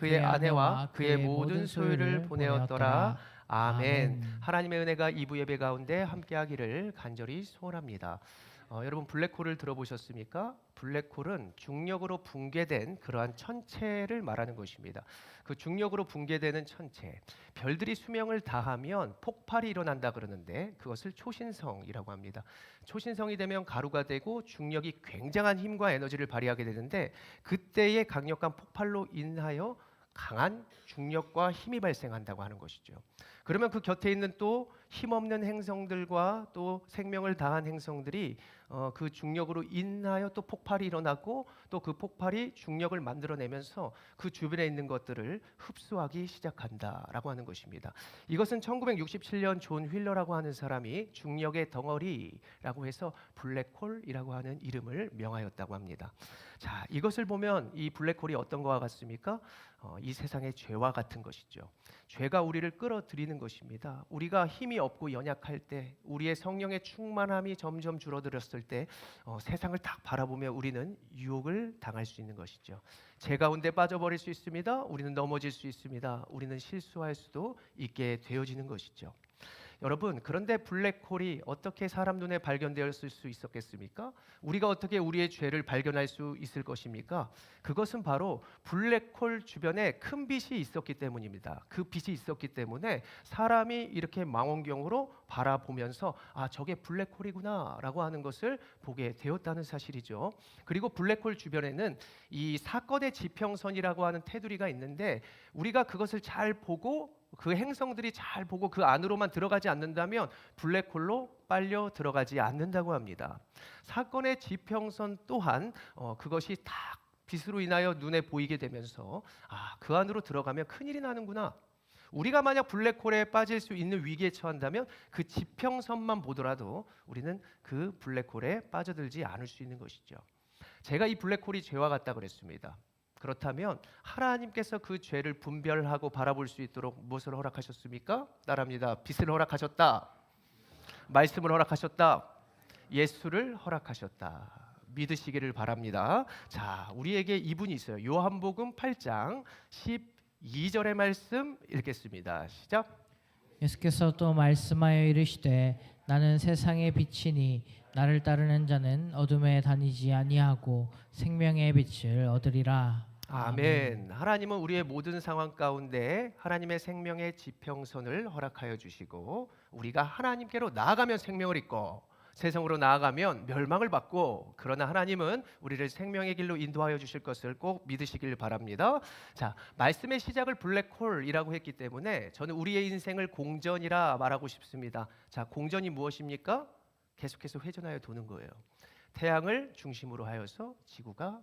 그의 아내와 그의 모든 소유를 보내었더라. 아멘. 아멘. 하나님의 은혜가 이부 예배 가운데 함께하기를 간절히 소원합니다. 여러분 블랙홀을 들어보셨습니까? 블랙홀은 중력으로 붕괴된 그러한 천체를 말하는 것입니다. 그 중력으로 붕괴되는 천체, 별들이 수명을 다하면 폭발이 일어난다 그러는데 그것을 초신성이라고 합니다. 초신성이 되면 가루가 되고 중력이 굉장한 힘과 에너지를 발휘하게 되는데 그때의 강력한 폭발로 인하여 강한 중력과 힘이 발생한다고 하는 것이죠. 그러면 그 곁에 있는 또 힘없는 행성들과 또 생명을 다한 행성들이 그 중력으로 인하여 또 폭발이 일어나고 또 그 폭발이 중력을 만들어내면서 그 주변에 있는 것들을 흡수하기 시작한다라고 하는 것입니다. 이것은 1967년 존 휠러라고 하는 사람이 중력의 덩어리라고 해서 블랙홀이라고 하는 이름을 명하였다고 합니다. 자, 이것을 보면 이 블랙홀이 어떤 것과 같습니까? 이 세상의 죄와 같은 것이죠. 죄가 우리를 끌어들이는 것입니다. 우리가 힘이 없고 연약할 때, 우리의 성령의 충만함이 점점 줄어들었을 때 세상을 딱 바라보며 우리는 유혹을 당할 수 있는 것이죠. 죄 가운데 빠져버릴 수 있습니다. 우리는 넘어질 수 있습니다. 우리는 실수할 수도 있게 되어지는 것이죠. 여러분, 그런데 블랙홀이 어떻게 사람 눈에 발견되었을 수 있었겠습니까? 우리가 어떻게 우리의 죄를 발견할 수 있을 것입니까? 그것은 바로 블랙홀 주변에 큰 빛이 있었기 때문입니다. 그 빛이 있었기 때문에 사람이 이렇게 망원경으로 바라보면서 아, 저게 블랙홀이구나 라고 하는 것을 보게 되었다는 사실이죠. 그리고 블랙홀 주변에는 이 사건의 지평선이라고 하는 테두리가 있는데 우리가 그것을 잘 보고 그 행성들이 잘 보고 그 안으로만 들어가지 않는다면 블랙홀로 빨려 들어가지 않는다고 합니다. 사건의 지평선 또한 그것이 딱 빛으로 인하여 눈에 보이게 되면서 아, 그 안으로 들어가면 큰일이 나는구나. 우리가 만약 블랙홀에 빠질 수 있는 위기에 처한다면 그 지평선만 보더라도 우리는 그 블랙홀에 빠져들지 않을 수 있는 것이죠. 제가 이 블랙홀이 죄와 같다 그랬습니다. 그렇다면 하나님께서 그 죄를 분별하고 바라볼 수 있도록 무엇을 허락하셨습니까? 따라합니다. 빛을 허락하셨다. 말씀을 허락하셨다. 예수를 허락하셨다. 믿으시기를 바랍니다. 자, 우리에게 이분이 있어요. 요한복음 8장 12절의 말씀 읽겠습니다. 시작. 예수께서 또 말씀하여 이르시되 나는 세상의 빛이니 나를 따르는 자는 어둠에 다니지 아니하고 생명의 빛을 얻으리라. 아멘. 하나님은 우리의 모든 상황 가운데 하나님의 생명의 지평선을 허락하여 주시고 우리가 하나님께로 나아가면 생명을 잊고 세상으로 나아가면 멸망을 받고 그러나 하나님은 우리를 생명의 길로 인도하여 주실 것을 꼭 믿으시길 바랍니다. 자, 말씀의 시작을 블랙홀이라고 했기 때문에 저는 우리의 인생을 공전이라 말하고 싶습니다. 자, 공전이 무엇입니까? 계속해서 회전하여 도는 거예요. 태양을 중심으로 하여서 지구가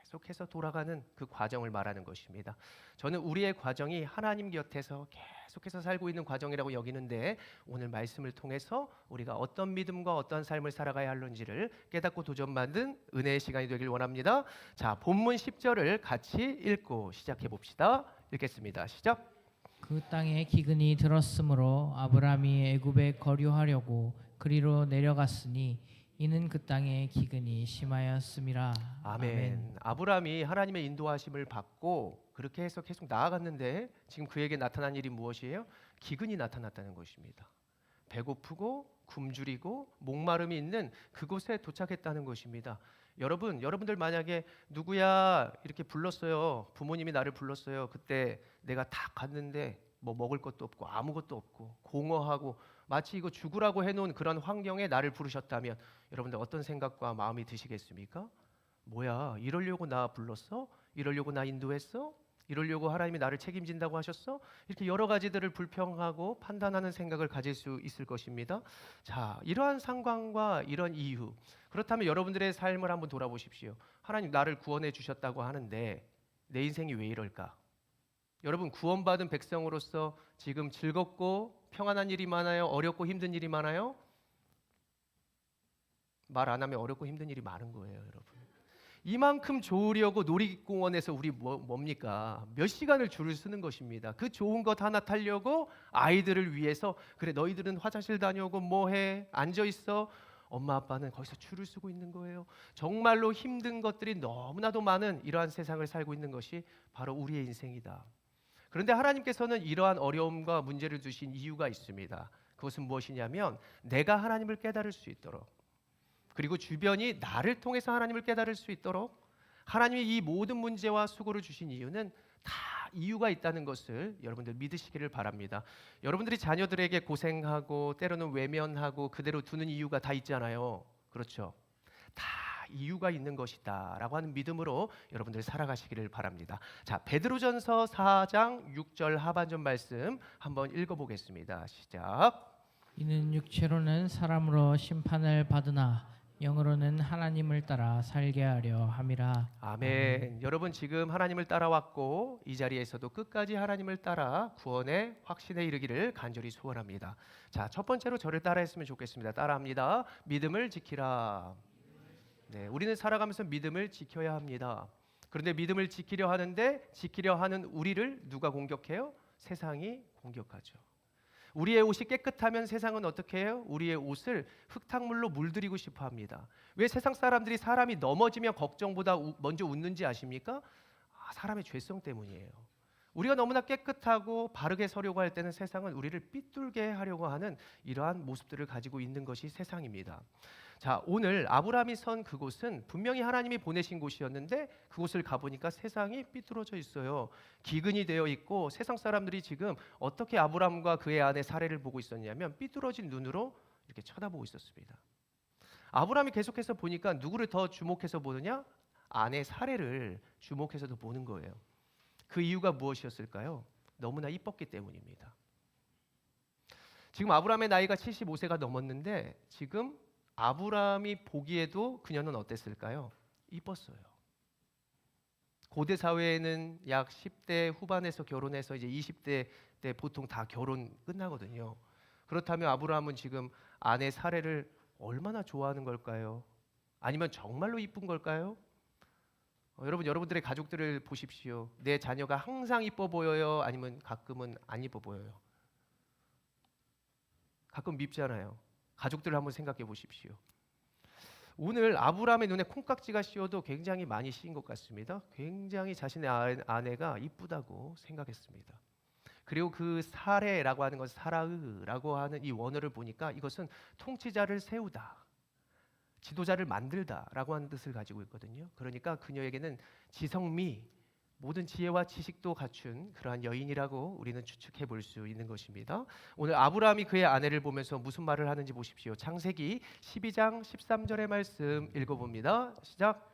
계속해서 돌아가는 그 과정을 말하는 것입니다. 저는 우리의 과정이 하나님 곁에서 계속해서 살고 있는 과정이라고 여기는데 오늘 말씀을 통해서 우리가 어떤 믿음과 어떤 삶을 살아가야 할는지를 깨닫고 도전받는 은혜의 시간이 되길 원합니다. 자, 본문 10절을 같이 읽고 시작해 봅시다. 읽겠습니다. 시작. 그 땅에 기근이 들었으므로 아브라함이 애굽에 거류하려고 그리로 내려갔으니 이는 그 땅에 기근이 심하였음이라. 아멘. 아브라함이 하나님의 인도하심을 받고 그렇게 해서 계속 나아갔는데 지금 그에게 나타난 일이 무엇이에요? 기근이 나타났다는 것입니다. 배고프고 굶주리고 목마름이 있는 그곳에 도착했다는 것입니다. 여러분들 만약에 누구야 이렇게 불렀어요. 부모님이 나를 불렀어요. 그때 내가 다 갔는데 뭐 먹을 것도 없고 아무것도 없고 공허하고 마치 이거 죽으라고 해놓은 그런 환경에 나를 부르셨다면 여러분들 어떤 생각과 마음이 드시겠습니까? 뭐야, 이러려고 나 불렀어? 이러려고 나 인도했어? 이러려고 하나님이 나를 책임진다고 하셨어? 이렇게 여러 가지들을 불평하고 판단하는 생각을 가질 수 있을 것입니다. 자, 이러한 상황과 이런 이유, 그렇다면 여러분들의 삶을 한번 돌아보십시오. 하나님 나를 구원해 주셨다고 하는데 내 인생이 왜 이럴까? 여러분, 구원받은 백성으로서 지금 즐겁고 평안한 일이 많아요? 어렵고 힘든 일이 많아요? 말 안 하면 어렵고 힘든 일이 많은 거예요, 여러분. 이만큼 좋으려고 놀이공원에서 우리 뭡니까? 몇 시간을 줄을 서는 것입니다. 그 좋은 것 하나 타려고 아이들을 위해서 그래 너희들은 화장실 다녀오고 뭐해? 앉아 있어. 엄마 아빠는 거기서 줄을 서고 있는 거예요. 정말로 힘든 것들이 너무나도 많은 이러한 세상을 살고 있는 것이 바로 우리의 인생이다. 그런데 하나님께서는 이러한 어려움과 문제를 두신 이유가 있습니다. 그것은 무엇이냐면 내가 하나님을 깨달을 수 있도록, 그리고 주변이 나를 통해서 하나님을 깨달을 수 있도록 하나님이 이 모든 문제와 수고를 주신 이유는 다 이유가 있다는 것을 여러분들 믿으시기를 바랍니다. 여러분들이 자녀들에게 고생하고 때로는 외면하고 그대로 두는 이유가 다 있잖아요. 그렇죠? 다 이유가 있는 것이다 라고 하는 믿음으로 여러분들 살아가시기를 바랍니다. 자, 베드로전서 4장 6절 하반절 말씀 한번 읽어보겠습니다. 시작. 이는 육체로는 사람으로 심판을 받으나 영으로는 하나님을 따라 살게 하려 함이라. 아멘. 여러분 지금 하나님을 따라왔고 이 자리에서도 끝까지 하나님을 따라 구원의 확신에 이르기를 간절히 소원합니다. 자, 첫 번째로 저를 따라했으면 좋겠습니다. 따라합니다. 믿음을 지키라. 네, 우리는 살아가면서 믿음을 지켜야 합니다. 그런데 믿음을 지키려 하는데 지키려 하는 우리를 누가 공격해요? 세상이 공격하죠. 우리의 옷이 깨끗하면 세상은 어떻게 해요? 우리의 옷을 흙탕물로 물들이고 싶어 합니다. 왜 세상 사람들이 사람이 넘어지면 걱정보다 먼저 웃는지 아십니까? 사람의 죄성 때문이에요. 우리가 너무나 깨끗하고 바르게 서려고 할 때는 세상은 우리를 삐뚤게 하려고 하는 이러한 모습들을 가지고 있는 것이 세상입니다. 자, 오늘 아브라함이 선 그곳은 분명히 하나님이 보내신 곳이었는데 그곳을 가보니까 세상이 삐뚤어져 있어요. 기근이 되어 있고 세상 사람들이 지금 어떻게 아브라함과 그의 아내 사례를 보고 있었냐면 삐뚤어진 눈으로 이렇게 쳐다보고 있었습니다. 아브라함이 계속해서 보니까 누구를 더 주목해서 보느냐? 아내 사례를 주목해서도 보는 거예요. 그 이유가 무엇이었을까요? 너무나 이뻤기 때문입니다. 지금 아브라함의 나이가 75세가 넘었는데 지금 아브라함이 보기에도 그녀는 어땠을까요? 이뻤어요. 고대 사회에는 약 10대 후반에서 결혼해서 이제 20대 때 보통 다 결혼 끝나거든요. 그렇다면 아브라함은 지금 아내 사례를 얼마나 좋아하는 걸까요? 아니면 정말로 이쁜 걸까요? 여러분들의 가족들을 보십시오. 내 자녀가 항상 이뻐 보여요? 아니면 가끔은 안 이뻐 보여요? 가끔 밉잖아요. 가족들을 한번 생각해 보십시오. 오늘 아브라함의 눈에 콩깍지가 씌어도 굉장히 많이 씌인 것 같습니다. 굉장히 자신의 아내가 이쁘다고 생각했습니다. 그리고 그 사레라고 하는 것, 사라으라고 하는 이 원어를 보니까 이것은 통치자를 세우다, 지도자를 만들다라고 하는 뜻을 가지고 있거든요. 그러니까 그녀에게는 지성미, 모든 지혜와 지식도 갖춘 그러한 여인이라고 우리는 추측해 볼 수 있는 것입니다. 오늘 아브라함이 그의 아내를 보면서 무슨 말을 하는지 보십시오. 창세기 12장 13절의 말씀 읽어봅니다. 시작.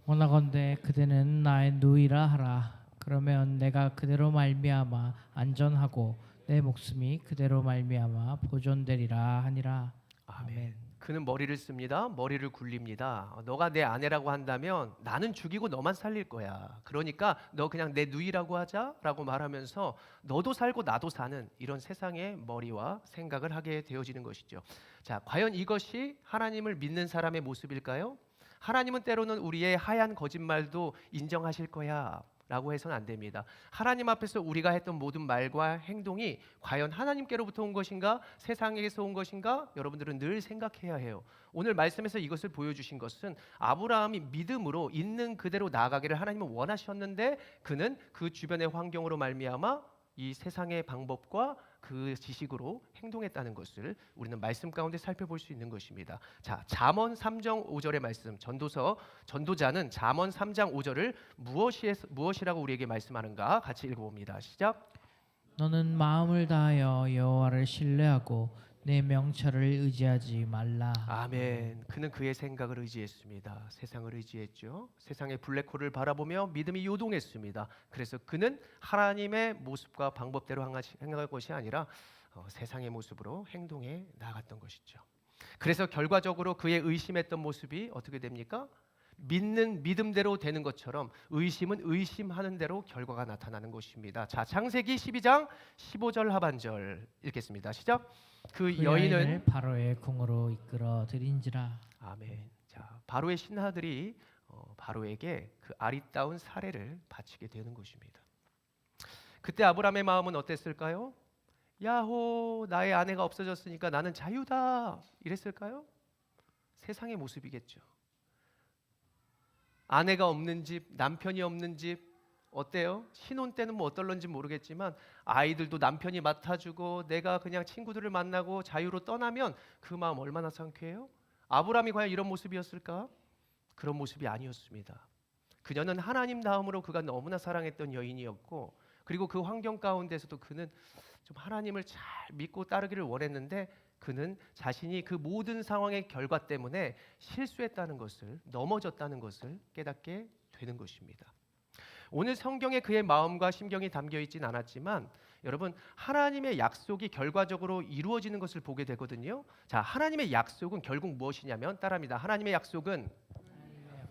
원하건대 그대는 나의 누이라 하라. 그러면 내가 그대로 말미암아 안전하고 내 목숨이 그대로 말미암아 보존되리라 하니라. 아멘. 그는 머리를 씁니다. 머리를 굴립니다. 너가 내 아내라고 한다면 나는 죽이고 너만 살릴 거야. 그러니까 너 그냥 내 누이라고 하자라고 말하면서 너도 살고 나도 사는 이런 세상의 머리와 생각을 하게 되어지는 것이죠. 자, 과연 이것이 하나님을 믿는 사람의 모습일까요? 하나님은 때로는 우리의 하얀 거짓말도 인정하실 거야 라고 해서는 안 됩니다. 하나님 앞에서 우리가 했던 모든 말과 행동이 과연 하나님께로부터 온 것인가, 세상에서 온 것인가, 여러분들은 늘 생각해야 해요. 오늘 말씀에서 이것을 보여주신 것은 아브라함이 믿음으로 있는 그대로 나아가기를 하나님은 원하셨는데 그는 그 주변의 환경으로 말미암아 이 세상의 방법과 그 지식으로 행동했다는 것을 우리는 말씀 가운데 살펴볼 수 있는 것입니다. 자, 잠언 3장 5절의 말씀, 전도자는 잠언 3장 5절을 무엇이라고 우리에게 말씀하는가 같이 읽어봅니다. 시작. 너는 마음을 다하여 여호와를 신뢰하고 내 명철을 의지하지 말라. 아멘. 그는 그의 생각을 의지했습니다. 세상을 의지했죠. 세상의 블랙홀을 바라보며 믿음이 요동했습니다. 그래서 그는 하나님의 모습과 방법대로 행할 것이 아니라 세상의 모습으로 행동해 나갔던 것이죠. 그래서 결과적으로 그의 의심했던 모습이 어떻게 됩니까? 믿는 믿음대로 되는 것처럼 의심은 의심하는 대로 결과가 나타나는 것입니다. 자, 창세기 12장 15절 하반절 읽겠습니다. 시작. 그 여인을 바로의 궁으로 이끌어 들인지라. 아멘. 자, 바로의 신하들이 바로에게 그 아리따운 사례를 바치게 되는 것입니다. 그때 아브라함의 마음은 어땠을까요? 야호, 나의 아내가 없어졌으니까 나는 자유다 이랬을까요? 세상의 모습이겠죠. 아내가 없는 집, 남편이 없는 집, 어때요? 신혼 때는 뭐 어떨런지 모르겠지만 아이들도 남편이 맡아주고 내가 그냥 친구들을 만나고 자유로 떠나면 그 마음 얼마나 상쾌해요? 아브라함이 과연 이런 모습이었을까? 그런 모습이 아니었습니다. 그녀는 하나님 다음으로 그가 너무나 사랑했던 여인이었고, 그리고 그 환경 가운데서도 그는 좀 하나님을 잘 믿고 따르기를 원했는데, 그는 자신이 그 모든 상황의 결과 때문에 실수했다는 것을, 넘어졌다는 것을 깨닫게 되는 것입니다. 오늘 성경에 그의 마음과 심경이 담겨 있진 않았지만 여러분, 하나님의 약속이 결과적으로 이루어지는 것을 보게 되거든요. 자, 하나님의 약속은 결국 무엇이냐면, 따라합니다. 하나님의 약속은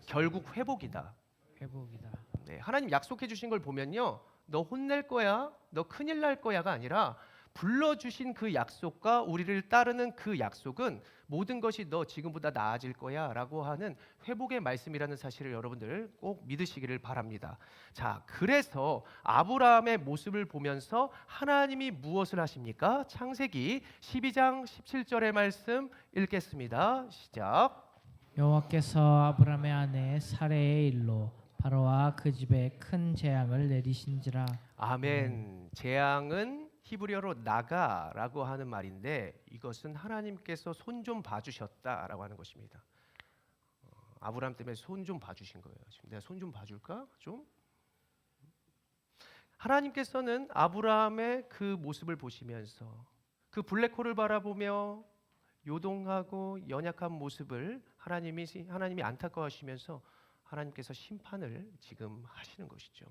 결국 회복이다. 회복이다. 네, 하나님 약속해 주신 걸 보면요, 너 혼낼 거야, 너 큰일 날 거야가 아니라 불러주신 그 약속과 우리를 따르는 그 약속은 모든 것이 너 지금보다 나아질 거야 라고 하는 회복의 말씀이라는 사실을 여러분들 꼭 믿으시기를 바랍니다. 자, 그래서 아브라함의 모습을 보면서 하나님이 무엇을 하십니까? 창세기 12장 17절의 말씀 읽겠습니다. 시작. 여호와께서 아브라함의 아내 사레의 일로 바로와 그 집에 큰 재앙을 내리신지라. 아멘. 재앙은 히브리어로 나가라고 하는 말인데, 이것은 하나님께서 손 좀 봐주셨다라고 하는 것입니다. 아브라함 때문에 손 좀 봐주신 거예요. 지금 내가 손 좀 봐줄까? 좀. 하나님께서는 아브라함의 그 모습을 보시면서 그 블랙홀을 바라보며 요동하고 연약한 모습을 하나님이 안타까워하시면서 하나님께서 심판을 지금 하시는 것이죠.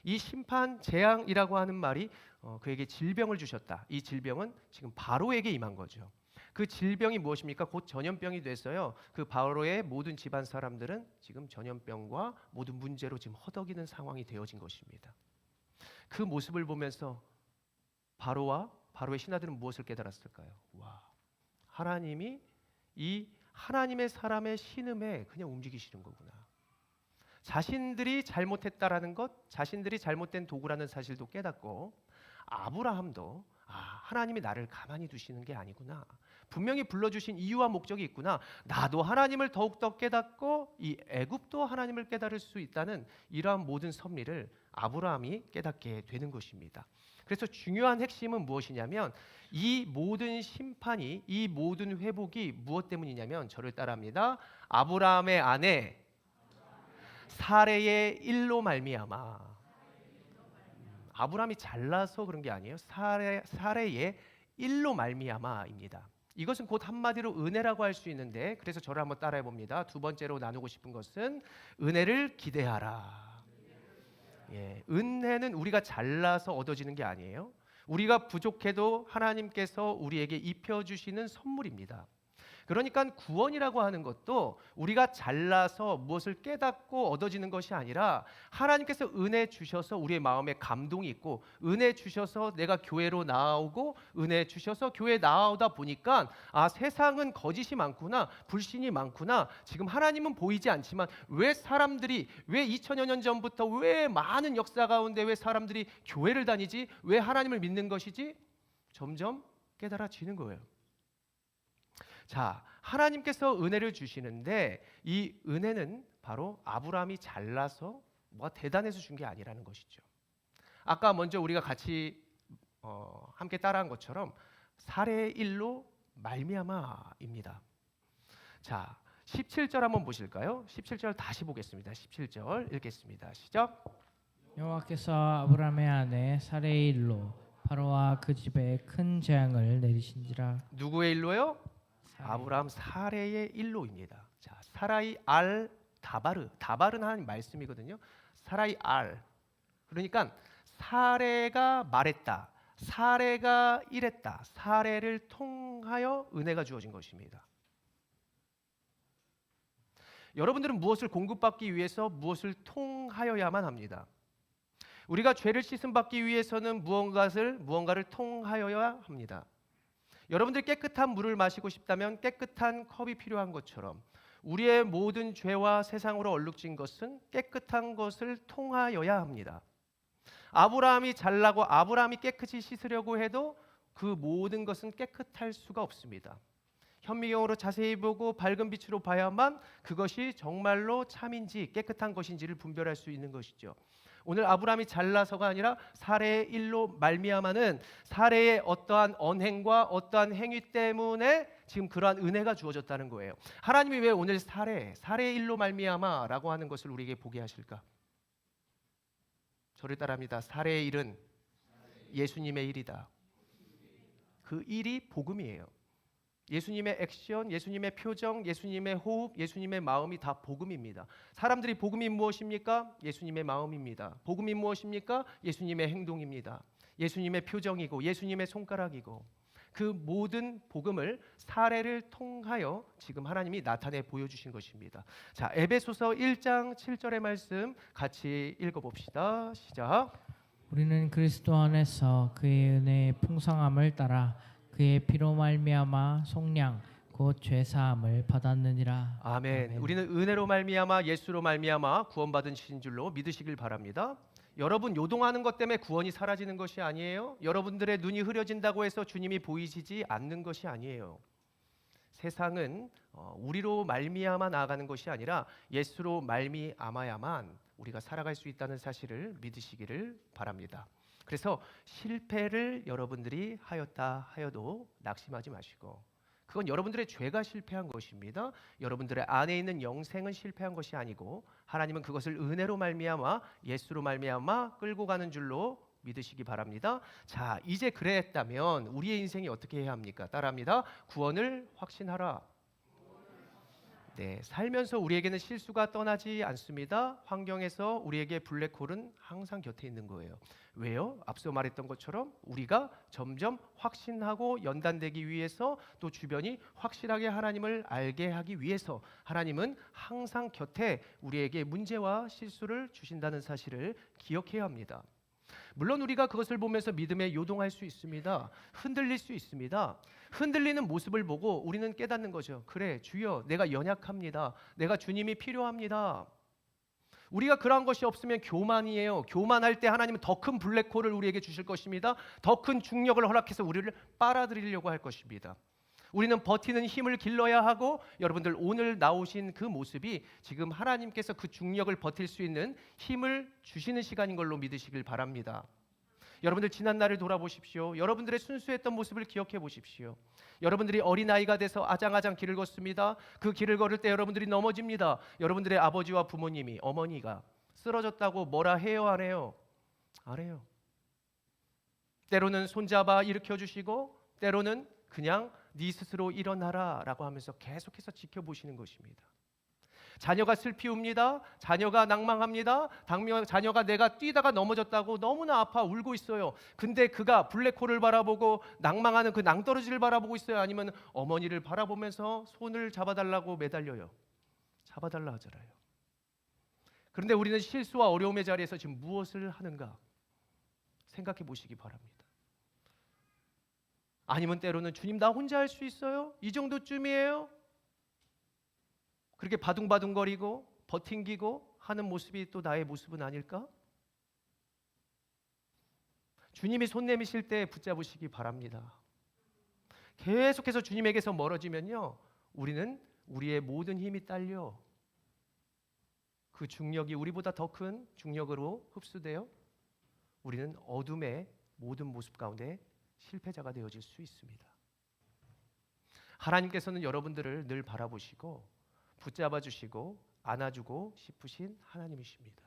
이 심판 재앙이라고 하는 말이 그에게 질병을 주셨다. 이 질병은 지금 바로에게 임한 거죠. 그 질병이 무엇입니까? 곧 전염병이 됐어요. 그 바로의 모든 집안 사람들은 지금 전염병과 모든 문제로 지금 허덕이는 상황이 되어진 것입니다. 그 모습을 보면서 바로와 바로의 신하들은 무엇을 깨달았을까요? 와, 하나님이 이 하나님의 사람의 신음에 그냥 움직이시는 거구나. 자신들이 잘못했다라는 것, 자신들이 잘못된 도구라는 사실도 깨닫고, 아브라함도 하나님이 나를 가만히 두시는 게 아니구나. 분명히 불러주신 이유와 목적이 있구나. 나도 하나님을 더욱더 깨닫고 이 애굽도 하나님을 깨달을 수 있다는 이러한 모든 섭리를 아브라함이 깨닫게 되는 것입니다. 그래서 중요한 핵심은 무엇이냐면, 이 모든 심판이, 이 모든 회복이 무엇 때문이냐면, 저를 따라합니다. 아브라함의 아내 사레의 일로 말미암아. 아브라함이 잘나서 그런 게 아니에요. 사레의 일로 말미암아입니다. 이것은 곧 한마디로 은혜라고 할 수 있는데, 그래서 저를 한번 따라해 봅니다. 두 번째로 나누고 싶은 것은 은혜를 기대하라. 예, 은혜는 우리가 잘나서 얻어지는 게 아니에요. 우리가 부족해도 하나님께서 우리에게 입혀주시는 선물입니다. 그러니까 구원이라고 하는 것도 우리가 잘나서 무엇을 깨닫고 얻어지는 것이 아니라 하나님께서 은혜 주셔서 우리의 마음에 감동이 있고, 은혜 주셔서 내가 교회로 나오고, 은혜 주셔서 교회에 나오다 보니까 세상은 거짓이 많구나, 불신이 많구나. 지금 하나님은 보이지 않지만 왜 2000여 년 전부터 왜 많은 역사 가운데 왜 사람들이 교회를 다니지? 왜 하나님을 믿는 것이지? 점점 깨달아지는 거예요. 자, 하나님께서 은혜를 주시는데 이 은혜는 바로 아브라함이 잘나서 뭐가 대단해서 준 게 아니라는 것이죠. 아까 먼저 우리가 같이 함께 따라한 것처럼 사례의 일로 말미암아입니다. 자, 17절 한번 보실까요? 17절 다시 보겠습니다. 17절 읽겠습니다. 시작. 여호와께서 아브라함의 아내 사레의 일로 바로와 그 집에 큰 재앙을 내리신지라. 누구의 일로요? 아브라함 사레의 일로입니다. 자, 사라이 알 다바르, 다바르는 하나님 말씀이거든요. 사라이 알, 그러니까 사레가 말했다, 사레가 이랬다, 사레를 통하여 은혜가 주어진 것입니다. 여러분들은 무엇을 공급받기 위해서 무엇을 통하여야만 합니다. 우리가 죄를 씻음받기 위해서는 무언가를 통하여야 합니다. 여러분들 깨끗한 물을 마시고 싶다면 깨끗한 컵이 필요한 것처럼 우리의 모든 죄와 세상으로 얼룩진 것은 깨끗한 것을 통하여야 합니다. 아브라함이 잘나고 아브라함이 깨끗이 씻으려고 해도 그 모든 것은 깨끗할 수가 없습니다. 현미경으로 자세히 보고 밝은 빛으로 봐야만 그것이 정말로 참인지 깨끗한 것인지를 분별할 수 있는 것이죠. 오늘 아브라함이 잘나서가 아니라 사례의 일로 말미암아는 사례의 어떠한 언행과 어떠한 행위 때문에 지금 그러한 은혜가 주어졌다는 거예요. 하나님이 왜 오늘 사례의 일로 말미암아라고 하는 것을 우리에게 보게 하실까? 저를 따라합니다. 사례의 일은 예수님의 일이다. 그 일이 복음이에요. 예수님의 액션, 예수님의 표정, 예수님의 호흡, 예수님의 마음이 다 복음입니다. 사람들이 복음이 무엇입니까? 예수님의 마음입니다. 복음이 무엇입니까? 예수님의 행동입니다. 예수님의 표정이고 예수님의 손가락이고 그 모든 복음을 사례를 통하여 지금 하나님이 나타내 보여주신 것입니다. 자, 에베소서 1장 7절의 말씀 같이 읽어봅시다. 시작. 우리는 그리스도 안에서 그의 은혜의 풍성함을 따라 그의 피로 말미암아 속량 곧 죄 사함을 받았느니라. 아멘. 아멘. 우리는 은혜로 말미암아 예수로 말미암아 구원받은 신 줄로 믿으시길 바랍니다. 여러분 요동하는 것 때문에 구원이 사라지는 것이 아니에요. 여러분들의 눈이 흐려진다고 해서 주님이 보이시지 않는 것이 아니에요. 세상은 우리로 말미암아 나아가는 것이 아니라 예수로 말미암아야만 우리가 살아갈 수 있다는 사실을 믿으시기를 바랍니다. 그래서 실패를 여러분들이 하였다 하여도 낙심하지 마시고 그건 여러분들의 죄가 실패한 것입니다. 여러분들의 안에 있는 영생은 실패한 것이 아니고 하나님은 그것을 은혜로 말미암아 예수로 말미암아 끌고 가는 줄로 믿으시기 바랍니다. 자, 이제 그랬다면 우리의 인생이 어떻게 해야 합니까? 따라합니다. 구원을 확신하라. 네, 살면서 우리에게는 실수가 떠나지 않습니다. 환경에서 우리에게 블랙홀은 항상 곁에 있는 거예요. 왜요? 앞서 말했던 것처럼 우리가 점점 확신하고 연단되기 위해서 또 주변이 확실하게 하나님을 알게 하기 위해서 하나님은 항상 곁에 우리에게 문제와 실수를 주신다는 사실을 기억해야 합니다. 물론 우리가 그것을 보면서 믿음에 요동할 수 있습니다. 흔들릴 수 있습니다. 흔들리는 모습을 보고 우리는 깨닫는 거죠. 그래, 주여, 내가 연약합니다. 내가 주님이 필요합니다. 우리가 그러한 것이 없으면 교만이에요. 교만할 때 하나님은 더 큰 블랙홀을 우리에게 주실 것입니다. 더 큰 중력을 허락해서 우리를 빨아들이려고 할 것입니다. 우리는 버티는 힘을 길러야 하고 여러분들 오늘 나오신 그 모습이 지금 하나님께서 그 중력을 버틸 수 있는 힘을 주시는 시간인 걸로 믿으시길 바랍니다. 여러분들 지난 날을 돌아보십시오. 여러분들의 순수했던 모습을 기억해 보십시오. 여러분들이 어린아이가 돼서 아장아장 길을 걷습니다. 그 길을 걸을 때 여러분들이 넘어집니다. 여러분들의 아버지와 부모님이, 어머니가 쓰러졌다고 뭐라 해요, 안 해요? 안 해요. 때로는 손잡아 일으켜주시고 때로는 그냥 네 스스로 일어나라 라고 하면서 계속해서 지켜보시는 것입니다. 자녀가 슬피 웁니다. 자녀가 낭망합니다. 자녀가 내가 뛰다가 넘어졌다고 너무나 아파 울고 있어요. 근데 그가 블랙홀을 바라보고 낭망하는 그 낭떠러지를 바라보고 있어요? 아니면 어머니를 바라보면서 손을 잡아달라고 매달려요? 잡아달라 하잖아요. 그런데 우리는 실수와 어려움의 자리에서 지금 무엇을 하는가 생각해 보시기 바랍니다. 아니면 때로는 주님 나 혼자 할 수 있어요? 이 정도쯤이에요? 그렇게 바둥바둥거리고 버팅기고 하는 모습이 또 나의 모습은 아닐까? 주님이 손 내미실 때 붙잡으시기 바랍니다. 계속해서 주님에게서 멀어지면요, 우리는 우리의 모든 힘이 딸려 그 중력이 우리보다 더 큰 중력으로 흡수되어 우리는 어둠의 모든 모습 가운데 실패자가 되어질 수 있습니다. 하나님께서는 여러분들을 늘 바라보시고 붙잡아 주시고 안아주고 싶으신 하나님이십니다.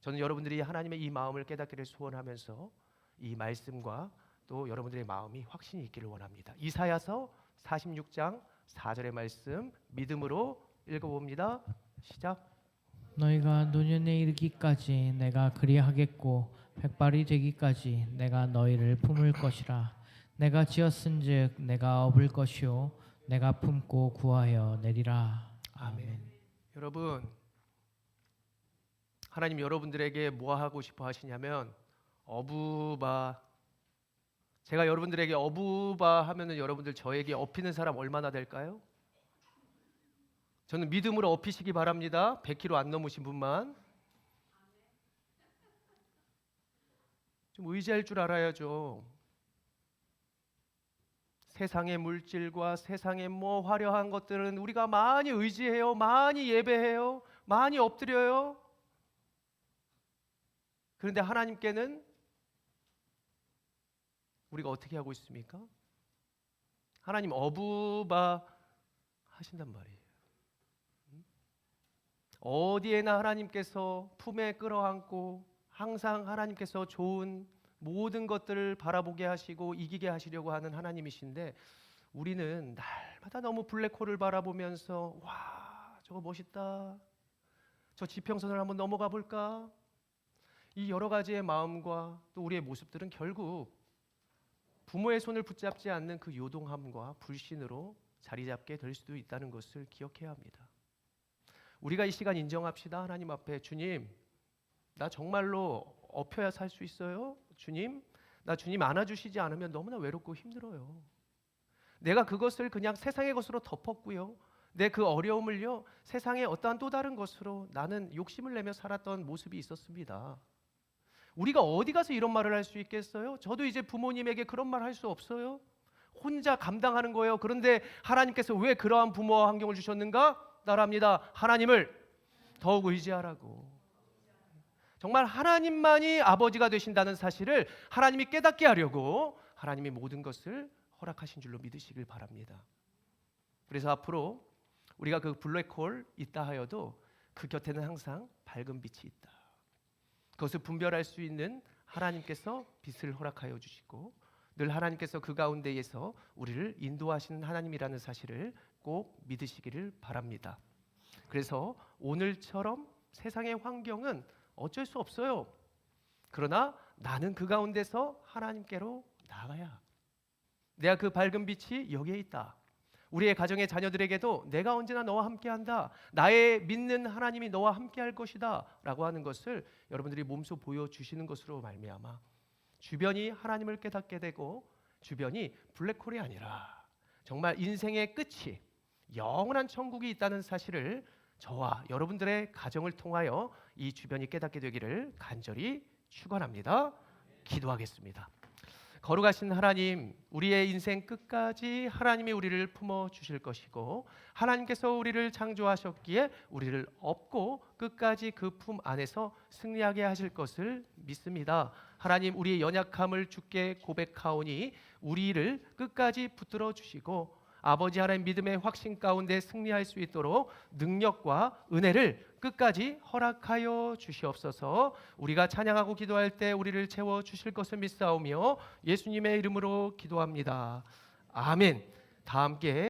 저는 여러분들이 하나님의 이 마음을 깨닫기를 소원하면서 이 말씀과 또 여러분들의 마음이 확신이 있기를 원합니다. 이사야서 46장 4절의 말씀 믿음으로 읽어봅니다. 시작. 너희가 노년에 이르기까지 내가 그리하겠고 백발이 되기까지 내가 너희를 품을 것이라. 내가 지었은즉 내가 업을 것이요 내가 품고 구하여 내리라. 아멘. 여러분, 하나님 여러분들에게 뭐 하고 싶어 하시냐면 어부바. 제가 여러분들에게 어부바 하면은 여러분들 저에게 업히는 사람 얼마나 될까요? 저는 믿음으로 업히시기 바랍니다. 100kg 안 넘으신 분만. 좀 의지할 줄 알아야죠. 세상의 물질과 세상의 뭐 화려한 것들은 우리가 많이 의지해요, 많이 예배해요, 많이 엎드려요. 그런데 하나님께는 우리가 어떻게 하고 있습니까? 하나님 어부바 하신단 말이에요. 어디에나 하나님께서 품에 끌어안고 항상 하나님께서 좋은 모든 것들을 바라보게 하시고 이기게 하시려고 하는 하나님이신데, 우리는 날마다 너무 블랙홀을 바라보면서 와, 저거 멋있다, 저 지평선을 한번 넘어가 볼까, 이 여러 가지의 마음과 또 우리의 모습들은 결국 부모의 손을 붙잡지 않는 그 요동함과 불신으로 자리 잡게 될 수도 있다는 것을 기억해야 합니다. 우리가 이 시간 인정합시다. 하나님 앞에, 주님, 나 정말로 엎혀야 살 수 있어요? 주님, 나 주님 안아주시지 않으면 너무나 외롭고 힘들어요. 내가 그것을 그냥 세상의 것으로 덮었고요, 내 그 어려움을요 세상의 어떠한 또 다른 것으로 나는 욕심을 내며 살았던 모습이 있었습니다. 우리가 어디 가서 이런 말을 할 수 있겠어요? 저도 이제 부모님에게 그런 말 할 수 없어요. 혼자 감당하는 거예요. 그런데 하나님께서 왜 그러한 부모와 환경을 주셨는가? 따라합니다. 하나님을 더욱 의지하라고. 정말 하나님만이 아버지가 되신다는 사실을 하나님이 깨닫게 하려고 하나님이 모든 것을 허락하신 줄로 믿으시길 바랍니다. 그래서 앞으로 우리가 그 블랙홀 있다 하여도 그 곁에는 항상 밝은 빛이 있다. 그것을 분별할 수 있는 하나님께서 빛을 허락하여 주시고 늘 하나님께서 그 가운데에서 우리를 인도하시는 하나님이라는 사실을 꼭 믿으시기를 바랍니다. 그래서 오늘처럼 세상의 환경은 어쩔 수 없어요. 그러나 나는 그 가운데서 하나님께로 나아가야, 내가 그 밝은 빛이 여기에 있다. 우리의 가정의 자녀들에게도 내가 언제나 너와 함께한다, 나의 믿는 하나님이 너와 함께할 것이다 라고 하는 것을 여러분들이 몸소 보여주시는 것으로 말미암아 주변이 하나님을 깨닫게 되고 주변이 블랙홀이 아니라 정말 인생의 끝이 영원한 천국이 있다는 사실을 저와 여러분들의 가정을 통하여 이 주변이 깨닫게 되기를 간절히 축원합니다. 기도하겠습니다. 거룩하신 하나님, 우리의 인생 끝까지 하나님이 우리를 품어주실 것이고 하나님께서 우리를 창조하셨기에 우리를 업고 끝까지 그 품 안에서 승리하게 하실 것을 믿습니다. 하나님, 우리의 연약함을 주께 고백하오니 우리를 끝까지 붙들어 주시고 아버지 하나님 믿음의 확신 가운데 승리할 수 있도록 능력과 은혜를 끝까지 허락하여 주시옵소서. 우리가 찬양하고 기도할 때 우리를 채워 주실 것을 믿사오며 예수님의 이름으로 기도합니다. 아멘. 다 함께